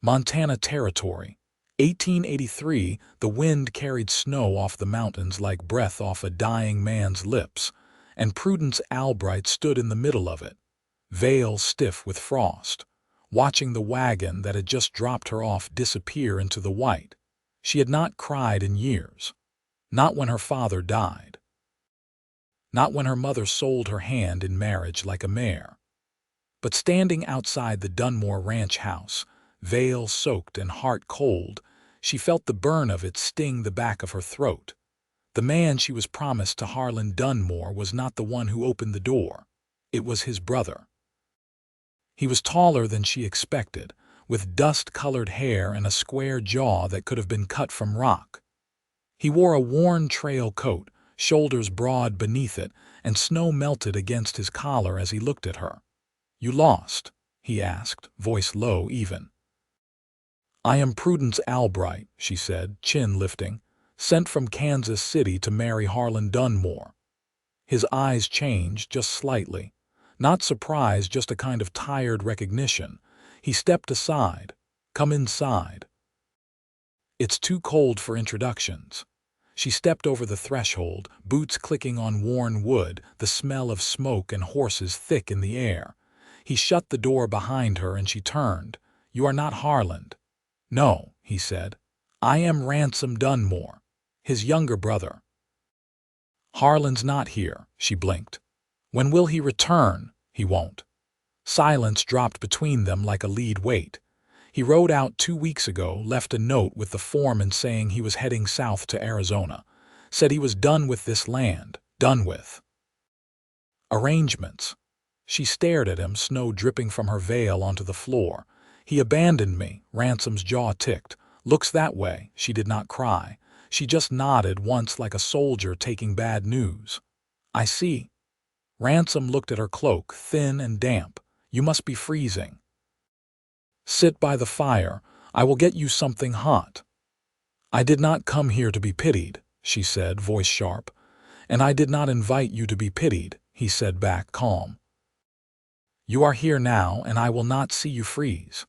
Montana Territory. 1883, the wind carried snow off the mountains like breath off a dying man's lips, and Prudence Albright stood in the middle of it, veil stiff with frost, watching the wagon that had just dropped her off disappear into the white. She had not cried in years. Not when her father died. Not when her mother sold her hand in marriage like a mare. But standing outside the Dunore ranch house, veil-soaked and heart-cold, she felt the burn of it sting the back of her throat. The man she was promised to Harlan Dunmore was not the one who opened the door. It was his brother. He was taller than she expected, with dust-colored hair and a square jaw that could have been cut from rock. He wore a worn trail coat, shoulders broad beneath it, and snow melted against his collar as he looked at her. "You lost?" he asked, voice low even. "I am Prudence Albright," she said, chin lifting, "sent from Kansas City to marry Harlan Dunmore." His eyes changed just slightly. Not surprise, just a kind of tired recognition. He stepped aside. "Come inside." "It's too cold for introductions." She stepped over the threshold, boots clicking on worn wood, the smell of smoke and horses thick in the air. He shut the door behind her and she turned. "You are not Harlan." "No," he said. "I am Ransom Dunmore, his younger brother." "Harlan's not here," she blinked. "When will he return?" "He won't." Silence dropped between them like a lead weight. "He rode out 2 weeks ago, left a note with the foreman saying he was heading south to Arizona. Said he was done with this land, done with arrangements." She stared at him, snow dripping from her veil onto the floor. "He abandoned me." Ransom's jaw ticked. "Looks that way." She did not cry. She just nodded once like a soldier taking bad news. "I see." Ransom looked at her cloak, thin and damp. "You must be freezing." "Sit by the fire. I will get you something hot." "I did not come here to be pitied," she said, voice sharp. "And I did not invite you to be pitied," he said back, calm. "You are here now, and I will not see you freeze."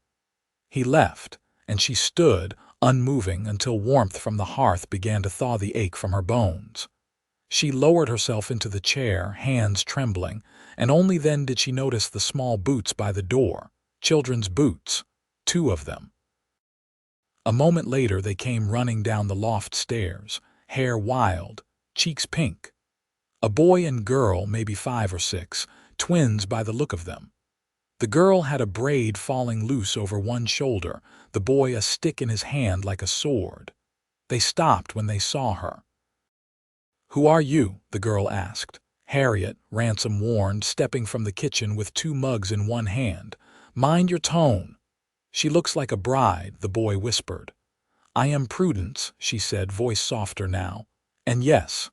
He left, and she stood, unmoving, until warmth from the hearth began to thaw the ache from her bones. She lowered herself into the chair, hands trembling, and only then did she notice the small boots by the door. Children's boots. 2 of them. A moment later they came running down the loft stairs, hair wild, cheeks pink. A boy and girl, maybe 5 or 6, twins by the look of them. The girl had a braid falling loose over one shoulder, the boy a stick in his hand like a sword. They stopped when they saw her. "Who are you?" the girl asked. "Harriet," Ransom warned, stepping from the kitchen with 2 mugs in one hand. "Mind your tone." "She looks like a bride," the boy whispered. "I am Prudence," she said, voice softer now. "And yes,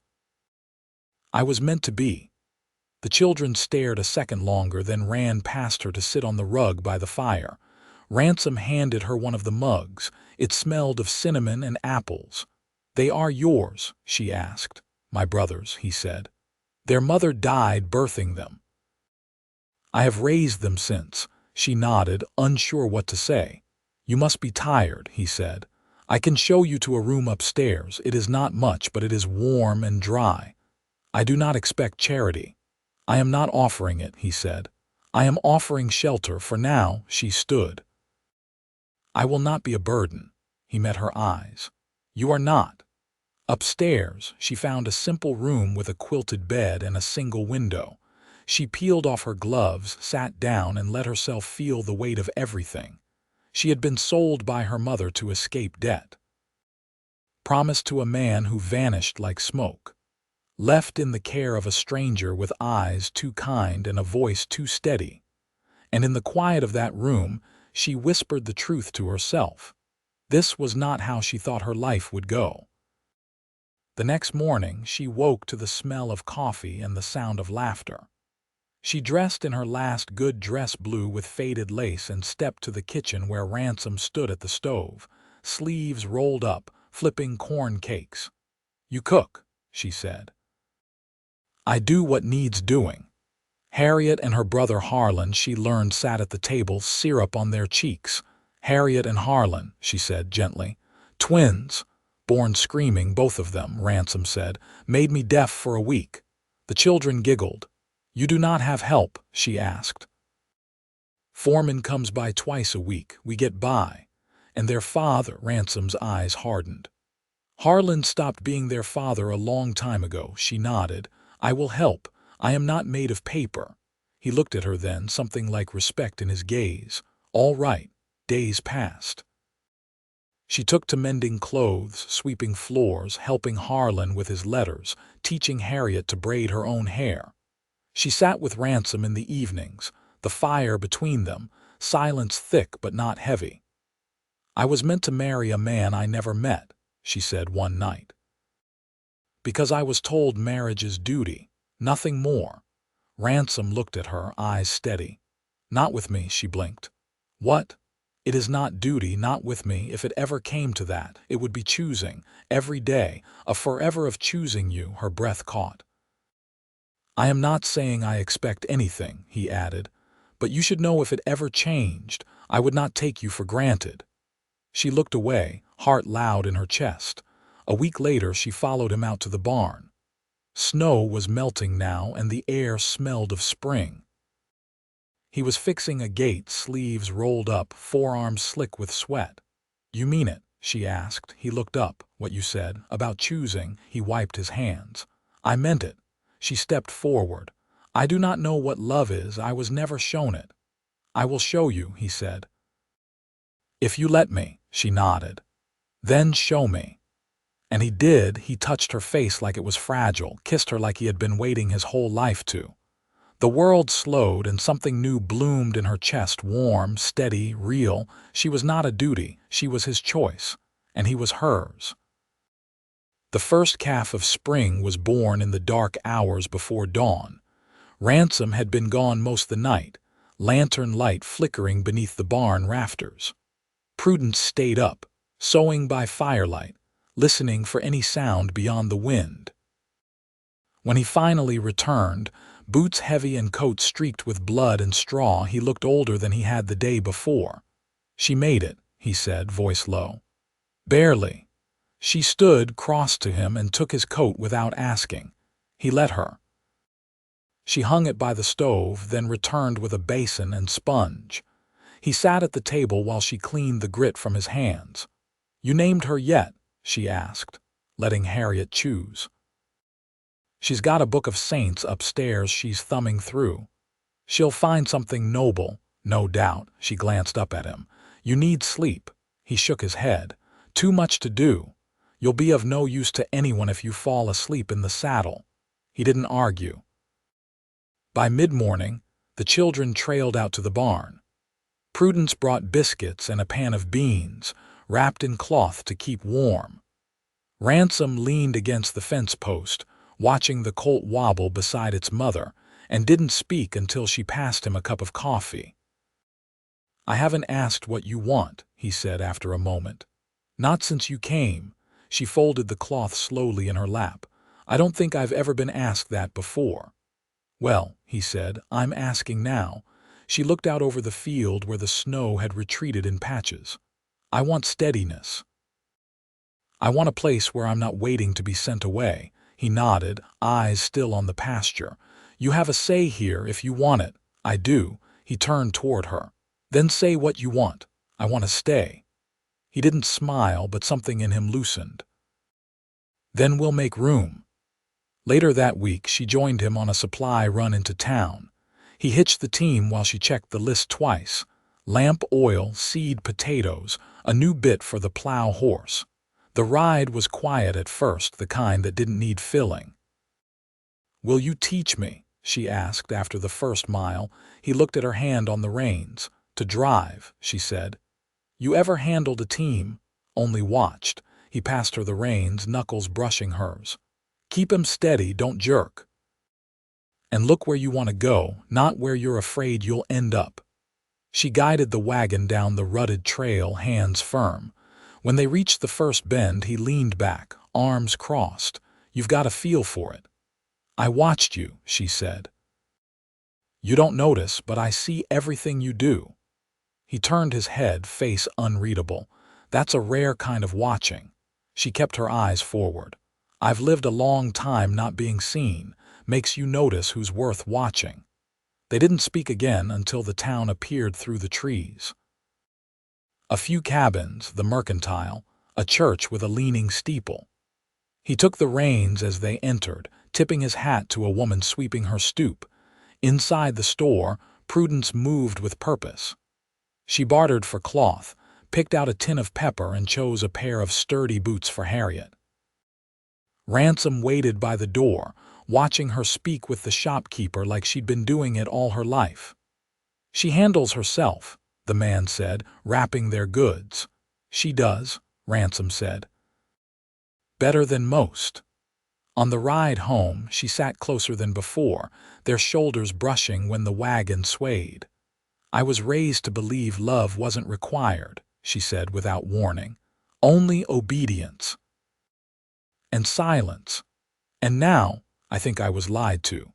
I was meant to be." The children stared a second longer, then ran past her to sit on the rug by the fire. Ransom handed her one of the mugs. It smelled of cinnamon and apples. "They are yours?" she asked. "My brother's," he said. "Their mother died birthing them." "I have raised them since." She nodded, unsure what to say. "You must be tired," he said. "I can show you to a room upstairs. It is not much, but it is warm and dry. I do not expect charity." "I am not offering it," he said. "I am offering shelter for now." She stood. "I will not be a burden." He met her eyes. "You are not." Upstairs, she found a simple room with a quilted bed and a single window. She peeled off her gloves, sat down, and let herself feel the weight of everything. She had been sold by her mother to escape debt. Promised to a man who vanished like smoke. Left in the care of a stranger with eyes too kind and a voice too steady. And in the quiet of that room, she whispered the truth to herself. This was not how she thought her life would go. The next morning, she woke to the smell of coffee and the sound of laughter. She dressed in her last good dress, blue with faded lace, and stepped to the kitchen where Ransom stood at the stove, sleeves rolled up, flipping corn cakes. "You cook," she said. "I do what needs doing." Harriet and her brother Harlan, she learned, sat at the table, syrup on their cheeks. Harriet and Harlan, she said gently. Twins. Born screaming, both of them, Ransom said. Made me deaf for a week. The children giggled. You do not have help, she asked. Foreman comes by twice a week. We get by. And their father, Ransom's eyes hardened. Harlan stopped being their father a long time ago, she nodded. I will help. I am not made of paper. He looked at her then, something like respect in his gaze. All right. Days passed. She took to mending clothes, sweeping floors, helping Harlan with his letters, teaching Harriet to braid her own hair. She sat with Ransom in the evenings, the fire between them, silence thick but not heavy. I was meant to marry a man I never met, she said one night. Because I was told marriage is duty, nothing more. Ransom looked at her, eyes steady. Not with me, she blinked. What? It is not duty, not with me. If it ever came to that, it would be choosing, every day, a forever of choosing you, her breath caught. I am not saying I expect anything, he added, but you should know if it ever changed, I would not take you for granted. She looked away, heart loud in her chest. A week later she followed him out to the barn. Snow was melting now and the air smelled of spring. He was fixing a gate, sleeves rolled up, forearms slick with sweat. You mean it? She asked. He looked up. What you said, about choosing, he wiped his hands. I meant it. She stepped forward. I do not know what love is, I was never shown it. I will show you, he said. If you let me, she nodded. Then show me. And he did. He touched her face like it was fragile, kissed her like he had been waiting his whole life to. The world slowed and something new bloomed in her chest, warm, steady, real. She was not a duty, she was his choice, and he was hers. The first calf of spring was born in the dark hours before dawn. Ransom had been gone most the night, lantern light flickering beneath the barn rafters. Prudence stayed up, sewing by firelight, listening for any sound beyond the wind. When he finally returned, boots heavy and coat streaked with blood and straw, he looked older than he had the day before. She made it, he said, voice low. Barely. She stood, crossed to him, and took his coat without asking. He let her. She hung it by the stove, then returned with a basin and sponge. He sat at the table while she cleaned the grit from his hands. You named her yet? She asked, letting Harriet choose. She's got a book of saints upstairs she's thumbing through. She'll find something noble, no doubt. She glanced up at him. You need sleep. He shook his head. Too much to do. You'll be of no use to anyone if you fall asleep in the saddle. He didn't argue. By mid-morning, the children trailed out to the barn. Prudence brought biscuits and a pan of beans, wrapped in cloth to keep warm. Ransom leaned against the fence post, watching the colt wobble beside its mother, and didn't speak until she passed him a cup of coffee. I haven't asked what you want, he said after a moment. Not since you came. She folded the cloth slowly in her lap. I don't think I've ever been asked that before. Well, he said, I'm asking now. She looked out over the field where the snow had retreated in patches. I want steadiness. I want a place where I'm not waiting to be sent away. He nodded, eyes still on the pasture. You have a say here if you want it. I do. He turned toward her. Then say what you want. I want to stay. He didn't smile, but something in him loosened. Then we'll make room. Later that week, she joined him on a supply run into town. He hitched the team while she checked the list twice. Lamp oil, seed potatoes, a new bit for the plow horse. The ride was quiet at first, the kind that didn't need filling. Will you teach me? She asked after the first mile. He looked at her hand on the reins. To drive, she said. You ever handled a team? Only watched. He passed her the reins, knuckles brushing hers. Keep 'em steady, don't jerk. And look where you want to go, not where you're afraid you'll end up. She guided the wagon down the rutted trail, hands firm. When they reached the first bend, he leaned back, arms crossed. You've got a feel for it. I watched you, she said. You don't notice, but I see everything you do. He turned his head, face unreadable. That's a rare kind of watching. She kept her eyes forward. I've lived a long time not being seen. Makes you notice who's worth watching. They didn't speak again until the town appeared through the trees. A few cabins, the mercantile, a church with a leaning steeple. He took the reins as they entered, tipping his hat to a woman sweeping her stoop. Inside the store, Prudence moved with purpose. She bartered for cloth, picked out a tin of pepper, and chose a pair of sturdy boots for Harriet. Ransom waited by the door, watching her speak with the shopkeeper like she'd been doing it all her life. She handles herself, the man said, wrapping their goods. She does, Ransom said. Better than most. On the ride home, she sat closer than before, their shoulders brushing when the wagon swayed. I was raised to believe love wasn't required, she said without warning. Only obedience. And silence. And now, I think I was lied to.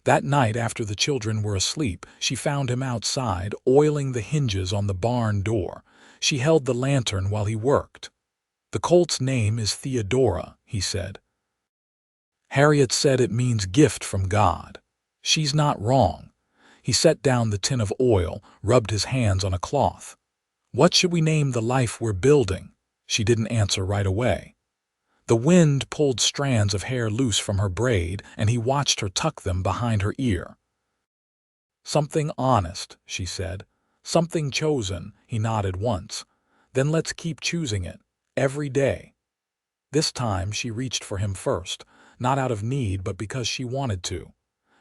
That night after the children were asleep, she found him outside, oiling the hinges on the barn door. She held the lantern while he worked. The colt's name is Theodora, he said. Harriet said it means gift from God. She's not wrong. He set down the tin of oil, rubbed his hands on a cloth. What should we name the life we're building? She didn't answer right away. The wind pulled strands of hair loose from her braid, and he watched her tuck them behind her ear. Something honest, she said. Something chosen, he nodded once. Then let's keep choosing it, every day. This time she reached for him first, not out of need but because she wanted to,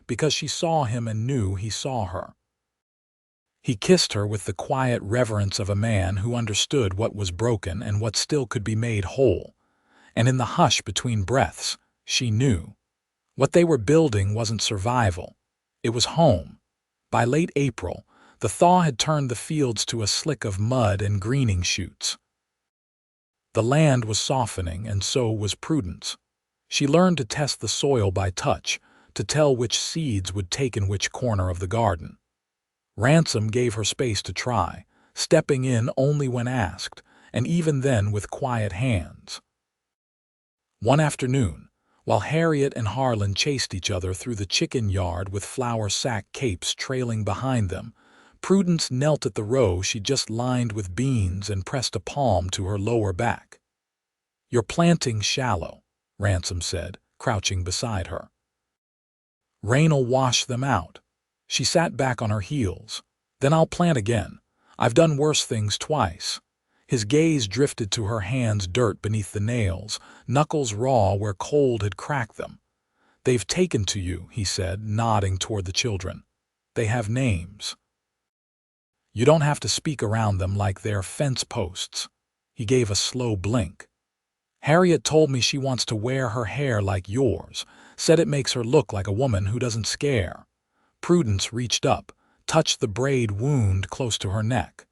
because she saw him and knew he saw her. He kissed her with the quiet reverence of a man who understood what was broken and what still could be made whole. And in the hush between breaths, she knew. What they were building wasn't survival. It was home. By late April, the thaw had turned the fields to a slick of mud and greening shoots. The land was softening, and so was Prudence. She learned to test the soil by touch, to tell which seeds would take in which corner of the garden. Ransom gave her space to try, stepping in only when asked, and even then with quiet hands. One afternoon, while Harriet and Harlan chased each other through the chicken yard with flour sack capes trailing behind them, Prudence knelt at the row she'd just lined with beans and pressed a palm to her lower back. "You're planting shallow," Ransom said, crouching beside her. "Rain'll wash them out." She sat back on her heels. "Then I'll plant again. I've done worse things twice." His gaze drifted to her hands, dirt beneath the nails, knuckles raw where cold had cracked them. "They've taken to you," he said, nodding toward the children. "They have names. You don't have to speak around them like they're fence posts." He gave a slow blink. "Harriet told me she wants to wear her hair like yours, said it makes her look like a woman who doesn't scare." Prudence reached up, touched the braid wound close to her neck.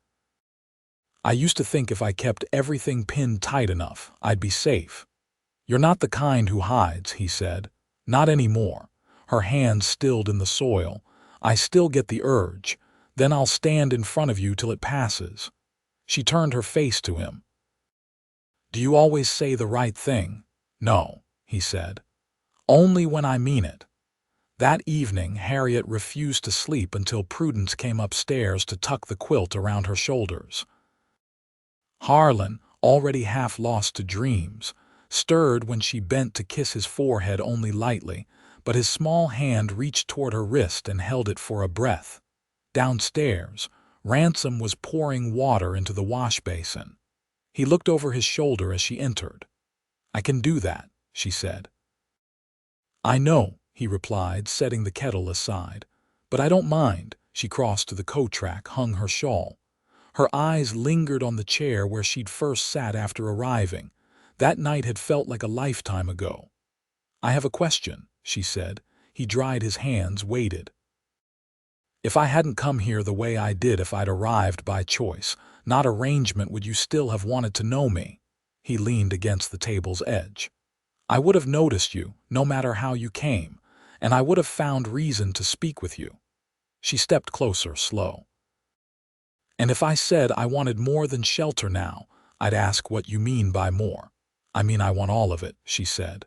"I used to think if I kept everything pinned tight enough, I'd be safe." "You're not the kind who hides," he said. "Not anymore." Her hands stilled in the soil. "I still get the urge. Then I'll stand in front of you till it passes." She turned her face to him. "Do you always say the right thing?" "No," he said. "Only when I mean it." That evening, Harriet refused to sleep until Prudence came upstairs to tuck the quilt around her shoulders. Harlan, already half lost to dreams, stirred when she bent to kiss his forehead only lightly, but his small hand reached toward her wrist and held it for a breath. Downstairs, Ransom was pouring water into the wash basin. He looked over his shoulder as she entered. "I can do that," she said. "I know," he replied, setting the kettle aside. "But I don't mind." She crossed to the coat rack, hung her shawl. Her eyes lingered on the chair where she'd first sat after arriving. That night had felt like a lifetime ago. "I have a question," she said. He dried his hands, waited. "If I hadn't come here the way I did, if I'd arrived by choice, not arrangement, would you still have wanted to know me?" He leaned against the table's edge. "I would have noticed you, no matter how you came, and I would have found reason to speak with you." She stepped closer, slow. And if I said I wanted more than shelter now, I'd ask what you mean by more. I mean, I want all of it, she said.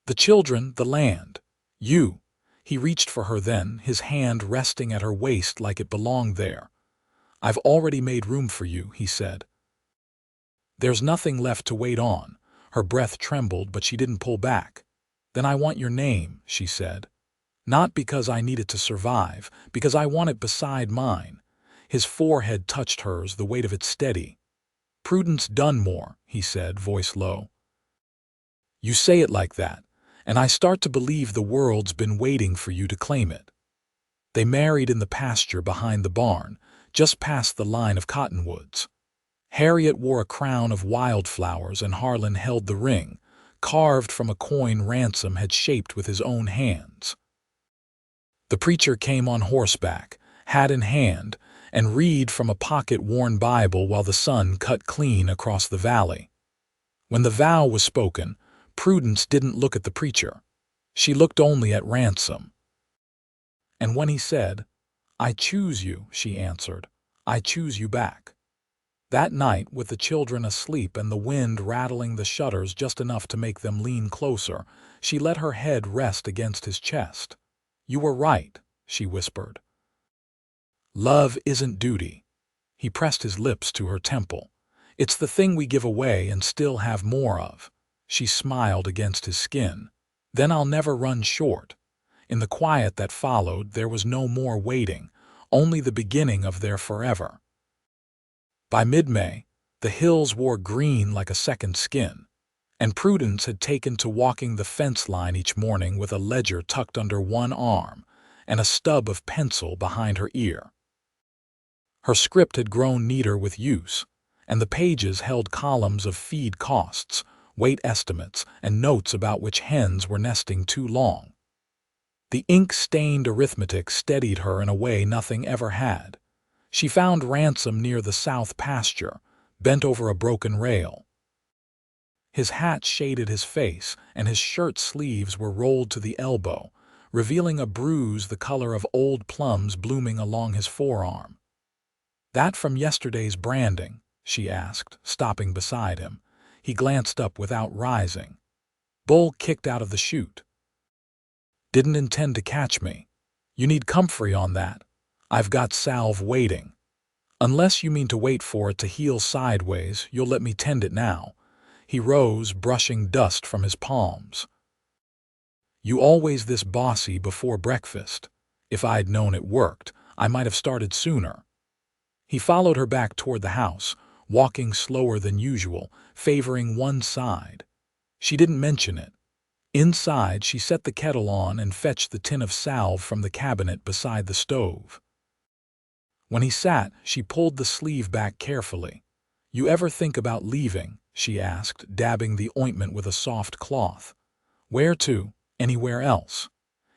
The children, the land. You. He reached for her then, his hand resting at her waist like it belonged there. I've already made room for you, he said. There's nothing left to wait on. Her breath trembled, but she didn't pull back. Then I want your name, she said. Not because I need it to survive, because I want it beside mine. His forehead touched hers, the weight of it steady. Prudence Dunmore, he said, voice low. You say it like that, and I start to believe the world's been waiting for you to claim it. They married in the pasture behind the barn, just past the line of cottonwoods. Harriet wore a crown of wildflowers and Harlan held the ring, carved from a coin Ransom had shaped with his own hands. The preacher came on horseback, hat in hand, and read from a pocket-worn Bible while the sun cut clean across the valley. When the vow was spoken, Prudence didn't look at the preacher. She looked only at Ransom. And when he said, I choose you, she answered, I choose you back. That night, with the children asleep and the wind rattling the shutters just enough to make them lean closer, she let her head rest against his chest. You were right, she whispered. Love isn't duty. He pressed his lips to her temple. It's the thing we give away and still have more of. She smiled against his skin. Then I'll never run short. In the quiet that followed, there was no more waiting, only the beginning of their forever. By mid-May, the hills wore green like a second skin, and Prudence had taken to walking the fence line each morning with a ledger tucked under one arm and a stub of pencil behind her ear. Her script had grown neater with use, and the pages held columns of feed costs, weight estimates, and notes about which hens were nesting too long. The ink-stained arithmetic steadied her in a way nothing ever had. She found Ransom near the south pasture, bent over a broken rail. His hat shaded his face, and his shirt sleeves were rolled to the elbow, revealing a bruise the color of old plums blooming along his forearm. That from yesterday's branding? She asked, stopping beside him. He glanced up without rising. Bull kicked out of the chute. Didn't intend to catch me. You need comfrey on that. I've got salve waiting. Unless you mean to wait for it to heal sideways, you'll let me tend it now. He rose, brushing dust from his palms. You always this bossy before breakfast. If I'd known it worked, I might have started sooner. He followed her back toward the house, walking slower than usual, favoring one side. She didn't mention it. Inside, she set the kettle on and fetched the tin of salve from the cabinet beside the stove. When he sat, she pulled the sleeve back carefully. You ever think about leaving? She asked, dabbing the ointment with a soft cloth. Where to? Anywhere else?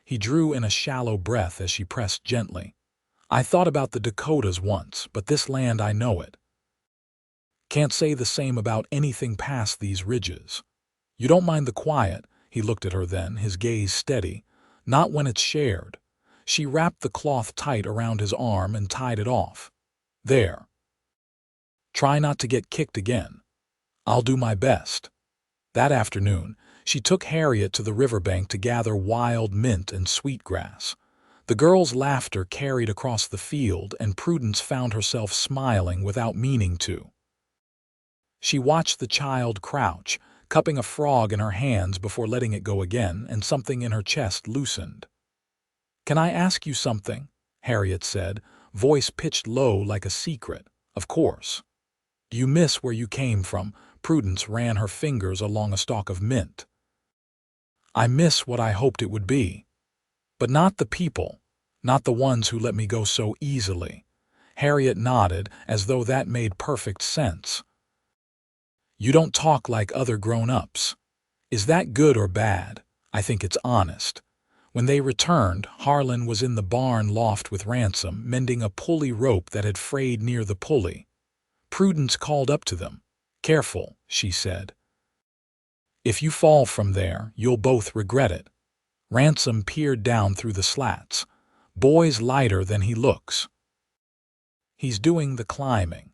He drew in a shallow breath as she pressed gently. I thought about the Dakotas once, but this land, I know it. Can't say the same about anything past these ridges. You don't mind the quiet? He looked at her then, his gaze steady. Not when it's shared. She wrapped the cloth tight around his arm and tied it off. There. Try not to get kicked again. I'll do my best. That afternoon, she took Harriet to the riverbank to gather wild mint and sweetgrass. The girls' laughter carried across the field, and Prudence found herself smiling without meaning to. She watched the child crouch, cupping a frog in her hands before letting it go again, and something in her chest loosened. Can I ask you something? Harriet said, voice pitched low like a secret. Of course. Do you miss where you came from? Prudence ran her fingers along a stalk of mint. I miss what I hoped it would be. But not the people, not the ones who let me go so easily. Harriet nodded, as though that made perfect sense. You don't talk like other grown-ups. Is that good or bad? I think it's honest. When they returned, Harlan was in the barn loft with Ransom, mending a pulley rope that had frayed near the pulley. Prudence called up to them. Careful, she said. If you fall from there, you'll both regret it. Ransom peered down through the slats. Boy's lighter than he looks. He's doing the climbing.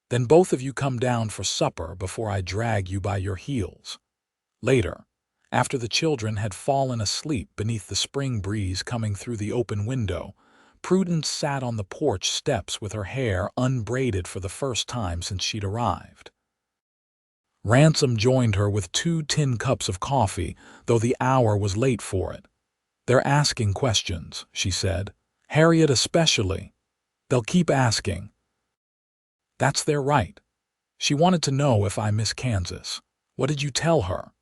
Then both of you come down for supper before I drag you by your heels. Later, after the children had fallen asleep beneath the spring breeze coming through the open window, Prudence sat on the porch steps with her hair unbraided for the first time since she'd arrived. Ransom joined her with 2 tin cups of coffee, though the hour was late for it. "They're asking questions," she said. "Harriet especially. They'll keep asking." "That's their right. She wanted to know if I miss Kansas. What did you tell her?"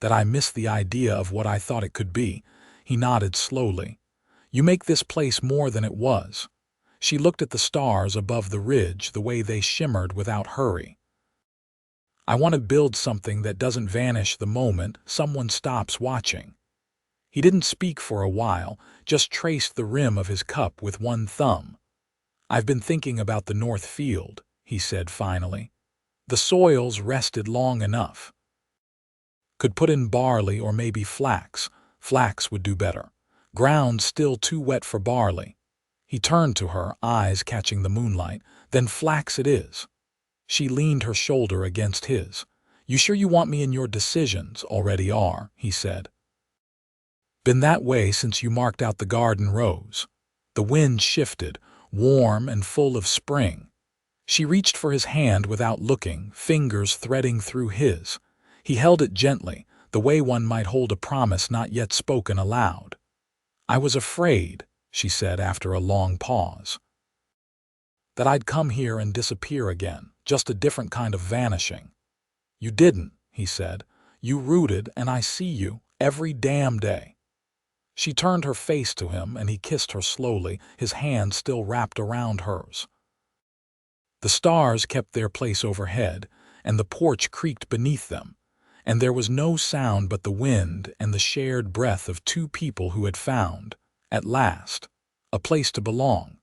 "That I miss the idea of what I thought it could be." He nodded slowly. "You make this place more than it was." She looked at the stars above the ridge, the way they shimmered without hurry. "I want to build something that doesn't vanish the moment someone stops watching." He didn't speak for a while, just traced the rim of his cup with one thumb. "I've been thinking about the North Field," he said finally. "The soil's rested long enough. Could put in barley or maybe flax. Flax would do better. Ground's still too wet for barley." He turned to her, eyes catching the moonlight. "Then flax it is." She leaned her shoulder against his. "You sure you want me in your decisions?" "Already are," he said. "Been that way since you marked out the garden rows." The wind shifted, warm and full of spring. She reached for his hand without looking, fingers threading through his. He held it gently, the way one might hold a promise not yet spoken aloud. "I was afraid," she said after a long pause, "that I'd come here and disappear again, just a different kind of vanishing." "You didn't," he said. "You rooted, and I see you, every damn day." She turned her face to him, and he kissed her slowly, his hand still wrapped around hers. The stars kept their place overhead, and the porch creaked beneath them, and there was no sound but the wind and the shared breath of 2 people who had found, at last, a place to belong.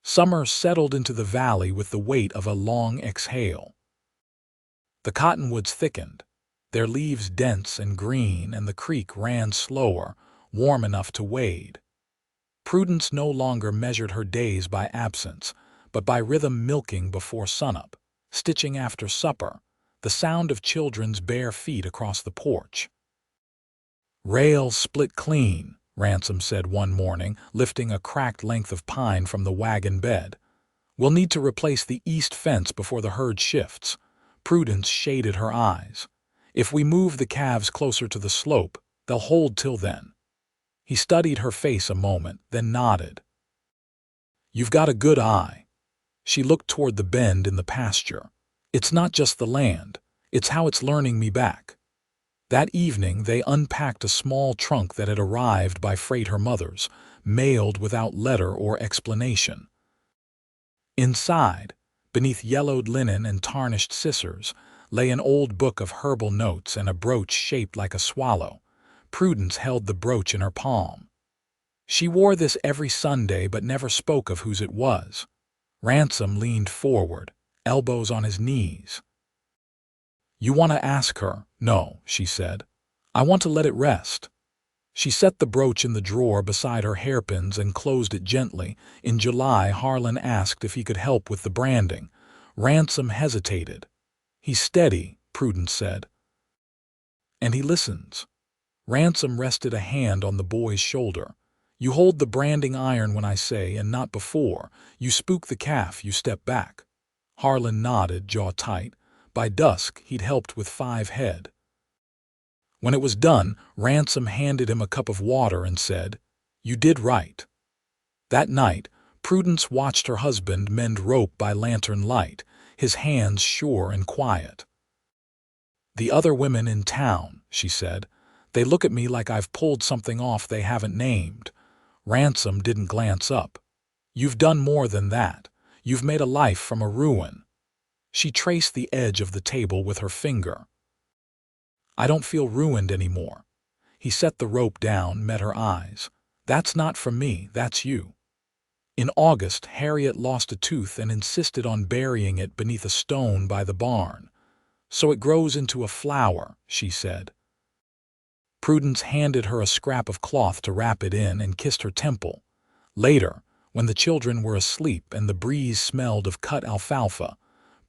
Summer settled into the valley with the weight of a long exhale. The cottonwoods thickened, their leaves dense and green, and the creek ran slower, warm enough to wade. Prudence no longer measured her days by absence, but by rhythm, milking before sunup, stitching after supper, the sound of children's bare feet across the porch. "Rails split clean," Ransom said one morning, lifting a cracked length of pine from the wagon bed. "We'll need to replace the east fence before the herd shifts." Prudence shaded her eyes. "If we move the calves closer to the slope, they'll hold till then." He studied her face a moment, then nodded. "You've got a good eye." She looked toward the bend in the pasture. "It's not just the land, it's how it's learning me back." That evening they unpacked a small trunk that had arrived by freight her mother's, mailed without letter or explanation. Inside, beneath yellowed linen and tarnished scissors, lay an old book of herbal notes and a brooch shaped like a swallow. Prudence held the brooch in her palm. She wore this every Sunday but never spoke of whose it was. Ransom leaned forward, elbows on his knees. "You want to ask her?" "No," she said. "I want to let it rest." She set the brooch in the drawer beside her hairpins and closed it gently. In July, Harlan asked if he could help with the branding. Ransom hesitated. "He's steady," Prudence said. "And he listens." Ransom rested a hand on the boy's shoulder. "You hold the branding iron when I say, and not before. You spook the calf, you step back." Harlan nodded, jaw tight. By dusk, he'd helped with 5 head. When it was done, Ransom handed him a cup of water and said, "You did right." That night, Prudence watched her husband mend rope by lantern light, his hands sure and quiet. "The other women in town," she said, "they look at me like I've pulled something off they haven't named." Ransom didn't glance up. "You've done more than that. You've made a life from a ruin." She traced the edge of the table with her finger. "I don't feel ruined anymore." He set the rope down, met her eyes. "That's not from me, that's you." In August, Harriet lost a tooth and insisted on burying it beneath a stone by the barn. "So it grows into a flower," she said. Prudence handed her a scrap of cloth to wrap it in and kissed her temple. Later, When the children were asleep and the breeze smelled of cut alfalfa,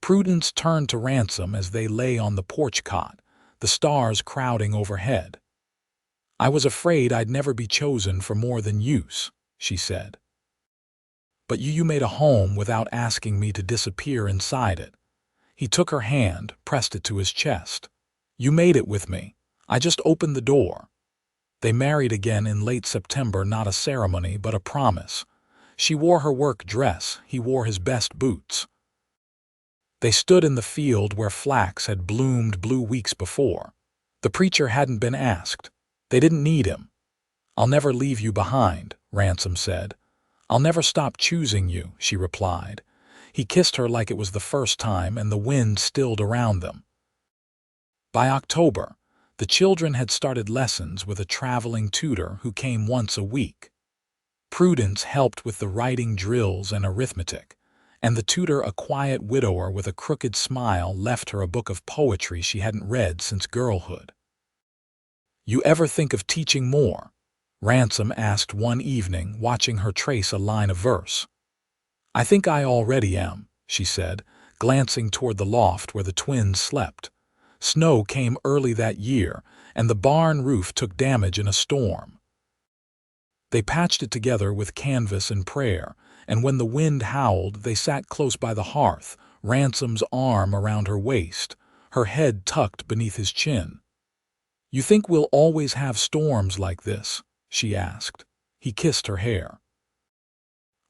Prudence turned to Ransom as they lay on the porch cot, the stars crowding overhead. "I was afraid I'd never be chosen for more than use," she said. "But you made a home without asking me to disappear inside it." He took her hand, pressed it to his chest. "You made it with me. I just opened the door." They married again in late September, not a ceremony, but a promise. She wore her work dress, he wore his best boots. They stood in the field where flax had bloomed blue weeks before. The preacher hadn't been asked. They didn't need him. "I'll never leave you behind," Ransom said. "I'll never stop choosing you," she replied. He kissed her like it was the first time, and the wind stilled around them. By October, the children had started lessons with a traveling tutor who came once a week. Prudence helped with the writing drills and arithmetic, and the tutor, a quiet widower with a crooked smile, left her a book of poetry she hadn't read since girlhood. "You ever think of teaching more?" Ransom asked one evening, watching her trace a line of verse. "I think I already am," she said, glancing toward the loft where the twins slept. Snow came early that year, and the barn roof took damage in a storm. They patched it together with canvas and prayer, and when the wind howled, they sat close by the hearth, Ransom's arm around her waist, her head tucked beneath his chin. "You think we'll always have storms like this?" she asked. He kissed her hair.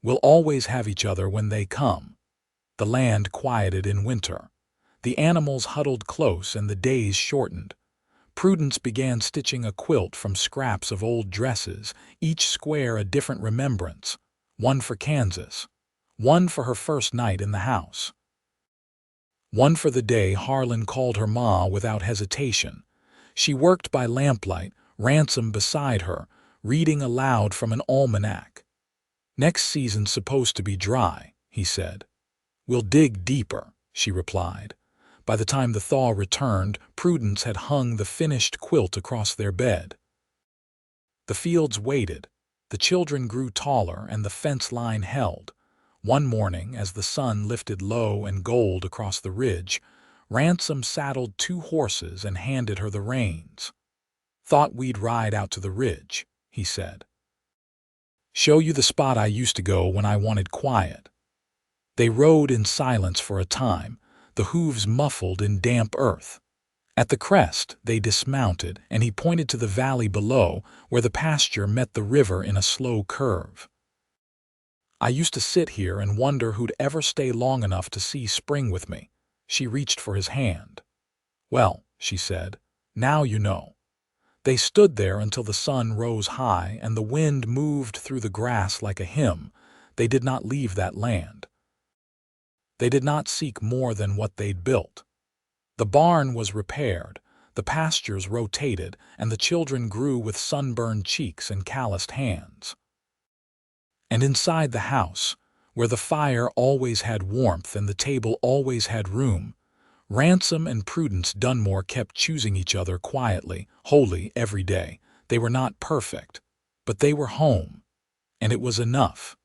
"We'll always have each other when they come." The land quieted in winter. The animals huddled close and the days shortened. Prudence began stitching a quilt from scraps of old dresses, each square a different remembrance, one for Kansas, one for her first night in the house, one for the day Harlan called her Ma without hesitation. She worked by lamplight, Ransom beside her, reading aloud from an almanac. "Next season's supposed to be dry," he said. "We'll dig deeper," she replied. By the time the thaw returned, Prudence had hung the finished quilt across their bed. The fields waited. The children grew taller and the fence line held. One morning, as the sun lifted low and gold across the ridge, Ransom saddled 2 horses and handed her the reins. "Thought we'd ride out to the ridge," he said. "Show you the spot I used to go when I wanted quiet." They rode in silence for a time, the hooves muffled in damp earth. At the crest, they dismounted, and he pointed to the valley below, where the pasture met the river in a slow curve. "I used to sit here and wonder who'd ever stay long enough to see spring with me." She reached for his hand. "Well," she said, "now you know." They stood there until the sun rose high and the wind moved through the grass like a hymn. They did not leave that land. They did not seek more than what they'd built. The barn was repaired, the pastures rotated, and the children grew with sunburned cheeks and calloused hands. And inside the house, where the fire always had warmth and the table always had room, Ransom and Prudence Dunore kept choosing each other quietly, wholly every day. They were not perfect, but they were home, and it was enough.